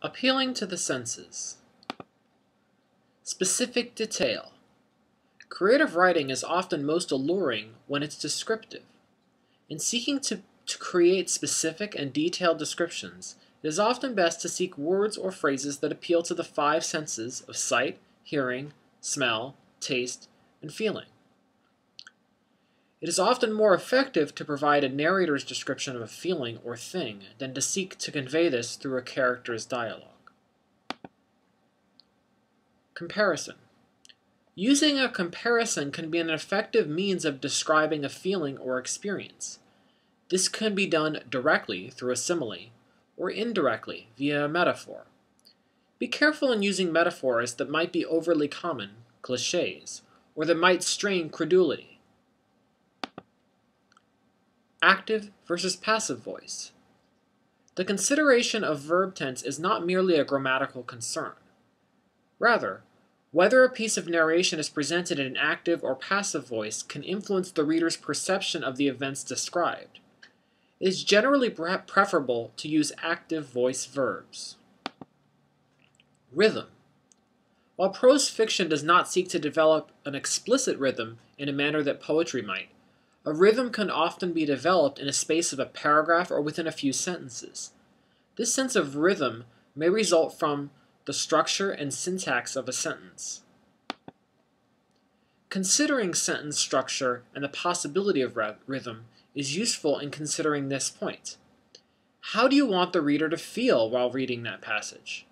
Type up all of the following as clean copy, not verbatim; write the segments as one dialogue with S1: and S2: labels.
S1: Appealing to the senses. Specific detail. Creative writing is often most alluring when it's descriptive. In seeking to create specific and detailed descriptions, it is often best to seek words or phrases that appeal to the five senses of sight, hearing, smell, taste, and feeling. It is often more effective to provide a narrator's description of a feeling or thing than to seek to convey this through a character's dialogue. Comparison. Using a comparison can be an effective means of describing a feeling or experience. This can be done directly through a simile, or indirectly via a metaphor. Be careful in using metaphors that might be overly common, cliches, or that might strain credulity. Active versus passive voice. The consideration of verb tense is not merely a grammatical concern. Rather, whether a piece of narration is presented in an active or passive voice can influence the reader's perception of the events described. It is generally preferable to use active voice verbs. Rhythm. While prose fiction does not seek to develop an explicit rhythm in a manner that poetry might, a rhythm can often be developed in a space of a paragraph or within a few sentences. This sense of rhythm may result from the structure and syntax of a sentence. Considering sentence structure and the possibility of rhythm is useful in considering this point. How do you want the reader to feel while reading that passage?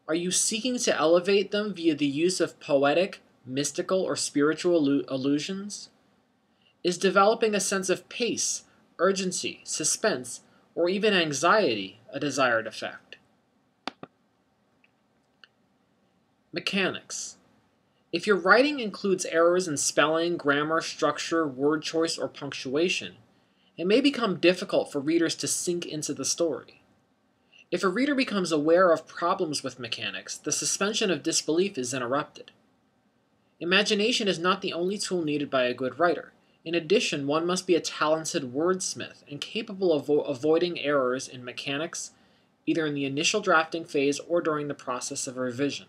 S1: Are you seeking to elevate them via the use of poetic, mystical, or spiritual allusions? Is developing a sense of pace, urgency, suspense, or even anxiety a desired effect? Mechanics. If your writing includes errors in spelling, grammar, structure, word choice, or punctuation, it may become difficult for readers to sink into the story. If a reader becomes aware of problems with mechanics, the suspension of disbelief is interrupted. Imagination is not the only tool needed by a good writer. In addition, one must be a talented wordsmith and capable of avoiding errors in mechanics, either in the initial drafting phase or during the process of revision.